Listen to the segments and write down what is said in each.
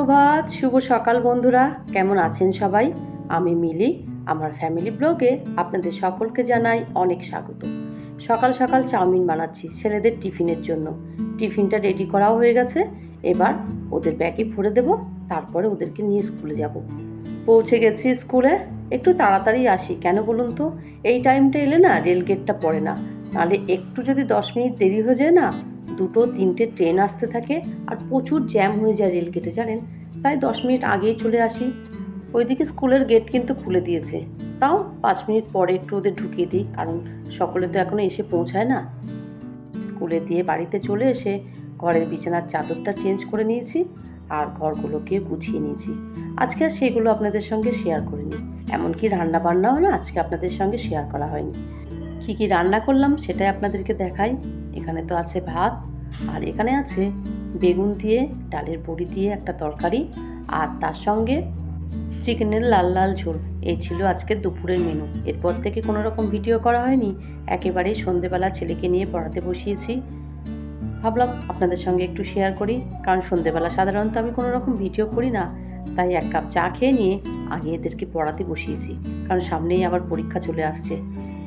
সুপ্রভাত, শুভ সকাল বন্ধুরা। কেমন আছেন সবাই? আমি মিলি। আমার ফ্যামিলি ব্লগে আপনাদের সকলকে জানাই অনেক স্বাগত। সকাল সকাল চাউমিন বানাচ্ছি ছেলেদের টিফিনের জন্য। টিফিনটা রেডি করাও হয়ে গেছে। এবার ওদের ব্যাগে ভরে দেব, তারপরে ওদেরকে নিয়ে স্কুলে যাব। পৌঁছে গেছি স্কুলে। একটু তাড়াতাড়ি আসি, কেন বলুন তো? এই টাইমটা এলে না রেল গেটটা পড়ে না, নাহলে একটু যদি 10 মিনিট দেরি হয়ে যায় না, 2-3টে ট্রেন আসতে থাকে আর প্রচুর জ্যাম হয়ে যায় রেল গেটে, জানেন। তাই 10 মিনিট আগেই চলে আসি। ওইদিকে স্কুলের গেট কিন্তু খুলে দিয়েছে, তাও 5 মিনিট পরে একটু ওদের ঢুকিয়ে দিই, কারণ সকলে তো এখনো এসে পৌঁছায় না। স্কুলে দিয়ে বাড়িতে চলে এসে ঘরের বিছানার চাদরটা চেঞ্জ করে নিয়েছি আর ঘরগুলোকে গুছিয়ে নিয়েছি। আজকে আর সেগুলো আপনাদের সঙ্গে শেয়ার করিনি, এমনকি রান্না বান্নাও না আজকে আপনাদের সঙ্গে শেয়ার করা হয়নি। কি রান্না করলাম সেটাই আপনাদেরকে দেখাই। এখানে তো আছে ভাত, আর এখানে আছে বেগুন দিয়ে ডালের বড়ি দিয়ে একটা তরকারি, আর তার সঙ্গে চিকেনের লাল লাল ঝোল। এই ছিল আজকের দুপুরের মেনু। এরপর থেকে কোনো রকম ভিডিও করা হয়নি, একেবারেই সন্ধেবেলা ছেলেকে নিয়ে পড়াতে বসিয়েছি। ভাবলাম আপনাদের সঙ্গে একটু শেয়ার করি, কারণ সন্ধেবেলা সাধারণত আমি কোনো রকম ভিডিও করি না। তাই 1 কাপ চা খেয়ে নিয়ে আগে এদেরকে পড়াতে বসিয়েছি, কারণ সামনেই আবার পরীক্ষা চলে আসছে।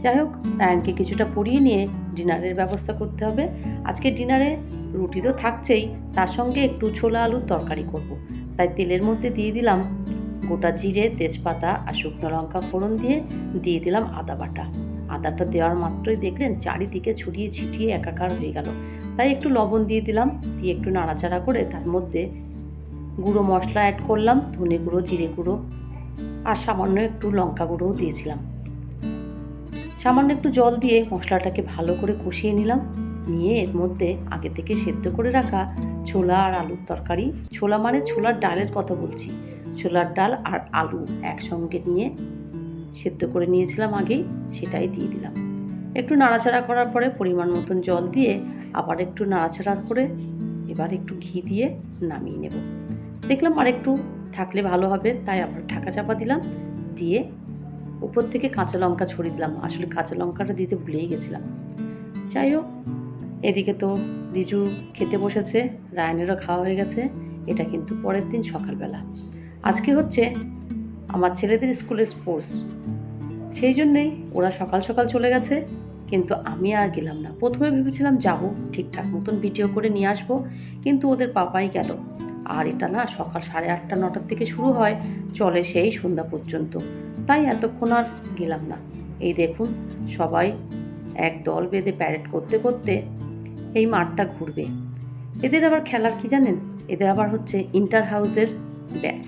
যাই হোক, রায়ানকে কিছুটা পড়িয়ে নিয়ে ডিনারের ব্যবস্থা করতে হবে। আজকে ডিনারে রুটি তো থাকছেই, তার সঙ্গে একটু ছোলা আলুর তরকারি করব। তাই তেলের মধ্যে দিয়ে দিলাম গোটা জিরে, তেজপাতা আর শুকনো লঙ্কা ফোড়ন দিয়ে দিলাম আদা বাটা। আদাটা দেওয়ার মাত্রই দেখলেন চারিদিকে ছড়িয়ে ছিটিয়ে একাকার হয়ে গেল। তাই একটু লবণ দিয়ে দিলাম, দিয়ে একটু নাড়াচাড়া করে তার মধ্যে গুঁড়ো মশলা অ্যাড করলাম, ধনে গুঁড়ো, জিরে গুঁড়ো আর সামান্য একটু লঙ্কা গুঁড়োও দিয়েছিলাম। সামান্য একটু জল দিয়ে মশলাটাকে ভালো করে কষিয়ে নিলাম। নিয়ে এর মধ্যে আগে থেকে সেদ্ধ করে রাখা ছোলা আর আলুর তরকারি, ছোলা মানে ছোলার ডালের কথা বলছি, ছোলার ডাল আর আলু একসঙ্গে নিয়ে সেদ্ধ করে নিয়েছিলাম আগেই, সেটাই দিয়ে দিলাম। একটু নাড়াচাড়া করার পরে পরিমাণ মতন জল দিয়ে আবার একটু নাড়াচাড়া করে এবার একটু ঘি দিয়ে নামিয়ে নেব। দেখলাম আর একটু থাকলে ভালো হবে, তাই আবার ঢাকা চাপা দিলাম। দিয়ে উপর থেকে কাঁচা লঙ্কা ছড়িয়ে দিলাম। আসলে কাঁচা লঙ্কাটা দিতে ভুলেই গেছিলাম। যাই হোক, এদিকে তো রিজু খেতে বসেছে, রায়ানেরও খাওয়া হয়ে গেছে। এটা কিন্তু পরের দিন সকালবেলা। আজকে হচ্ছে আমার ছেলেদের স্কুলের স্পোর্টস, সেই জন্যেই ওরা সকাল সকাল চলে গেছে, কিন্তু আমি আর গেলাম না। প্রথমে ভেবেছিলাম যাব, ঠিকঠাক মতন ভিডিও করে নিয়ে আসবো, কিন্তু ওদের পাপাই গেল। আর এটা না সকাল 8:30-9টার থেকে শুরু হয়, চলে সেই সন্ধ্যা পর্যন্ত। তাই এতক্ষণ আর গেলাম না। এই দেখুন, সবাই এক দল বেঁধে প্যারেড করতে করতে এই মাঠটা ঘুরবে। এদের আবার খেলার কি জানেন, এদের আবার হচ্ছে ইন্টার হাউসের ব্যাচ।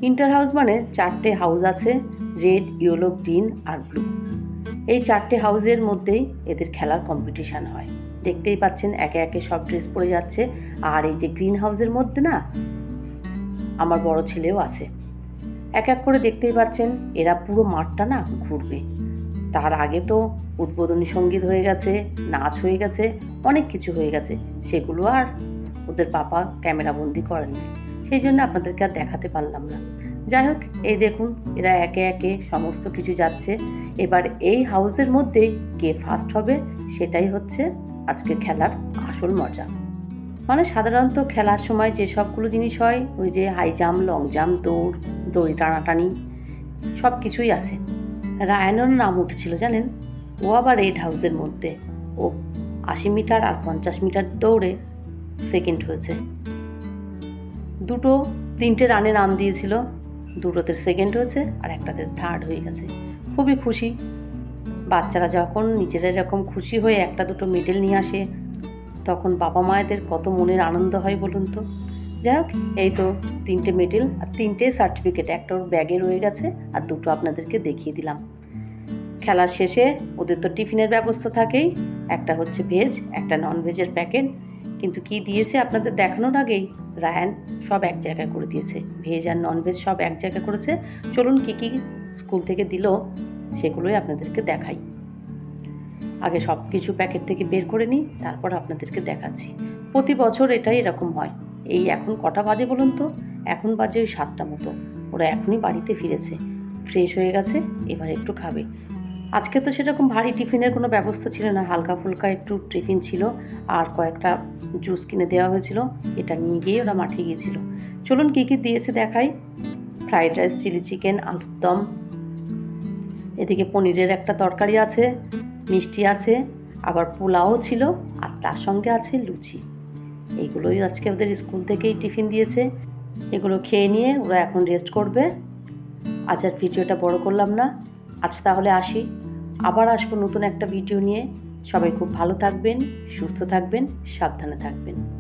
ইন্টার হাউস মানে 4টে হাউস আছে, রেড, ইয়েলো, গ্রিন আর ব্লু। এই 4টে হাউসের মধ্যেই এদের খেলার কম্পিটিশান হয়। দেখতেই পাচ্ছেন একে একে সব ড্রেস পরে যাচ্ছে। আর এই যে গ্রিন হাউসের মধ্যে না আমার বড় ছেলেও আছে। এক এক করে দেখতেই পাচ্ছেন এরা পুরো মাঠটা না ঘুরবে। তার আগে তো উদ্বোধনী সঙ্গীত হয়ে গেছে, নাচ হয়ে গেছে, অনেক কিছু হয়ে গেছে। সেগুলো আর ওদের পাপা ক্যামেরাবন্দি করেনি, সেই জন্য আপনাদেরকে আর দেখাতে পারলাম না। যাই হোক, এই দেখুন এরা একে একে সমস্ত কিছু যাচ্ছে। এবার এই হাউসের মধ্যেই কে ফার্স্ট হবে সেটাই হচ্ছে আজকে খেলার আসল মজা। মানে সাধারণত খেলার সময় যে সবগুলো জিনিস হয়, ওই যে হাই জাম্প, লং জাম্প, দৌড়, দড়ি টানাটানি, সব কিছুই আছে। রায়ানের নাম উঠেছিল জানেন, ও আবার রেড হাউসের মধ্যে। ও 80 মিটার আর 50 মিটার দৌড়ে সেকেন্ড হয়েছে। 3টে রানে নাম দিয়েছিল, 2টোতে সেকেন্ড হয়েছে আর একটাতে থার্ড হয়ে গেছে। খুবই খুশি। বাচ্চারা যখন নিজেরা এরকম খুশি হয়ে 1-2টো মেডেল নিয়ে আসে, তখন বাবা মায়েদের কত মনের আনন্দ হয় বলুন তো। যাই হোক, এই তো 3টে মেডেল আর 3টে সার্টিফিকেট, একটা ওর ব্যাগে রয়ে গেছে আর 2টো আপনাদেরকে দেখিয়ে দিলাম। খেলার শেষে ওদের তো টিফিনের ব্যবস্থা থাকেই, একটা হচ্ছে ভেজ, একটা নন ভেজের প্যাকেট। কিন্তু কি দিয়েছে আপনাদের দেখানোর আগেই রায়ান সব এক জায়গায় করে দিয়েছে, ভেজ আর নন ভেজ সব এক জায়গায় করেছে। চলুন কি স্কুল থেকে দিল সেগুলোই আপনাদেরকে দেখাই। আগে সব কিছু প্যাকেট থেকে বের করে নিই, তারপর আপনাদেরকে দেখাচ্ছি। প্রতি বছর এটাই এরকম হয়। এই এখন কটা বাজে বলুন তো? এখন বাজে ওই 7টা মতো। ওরা এখনই বাড়িতে ফিরেছে, ফ্রেশ হয়ে গেছে, এবার একটু খাবে। আজকে তো সেরকম ভারী টিফিনের কোনো ব্যবস্থা ছিল না, হালকা ফুলকা একটু টিফিন ছিল আর কয়েকটা জুস কিনে দেওয়া হয়েছিল। এটা নিয়ে গিয়ে ওরা মাঠে গিয়েছিল। চলুন কী কী দিয়েছে দেখাই। ফ্রাইড রাইস, চিলি চিকেন, আলুর দম, এদিকে পনিরের একটা তরকারি আছে, মিষ্টি আছে, আবার পোলাও ছিল, আর তার সঙ্গে আছে লুচি। এইগুলোই আজকে ওদের স্কুল থেকেই টিফিন দিয়েছে। এগুলো খেয়ে নিয়ে ওরা এখন রেস্ট করবে। আজ আর ভিডিওটা বড় করলাম না, আজ তাহলে আসি। আবার আসবো নতুন একটা ভিডিও নিয়ে। সবাই খুব ভালো থাকবেন, সুস্থ থাকবেন, সাবধানে থাকবেন।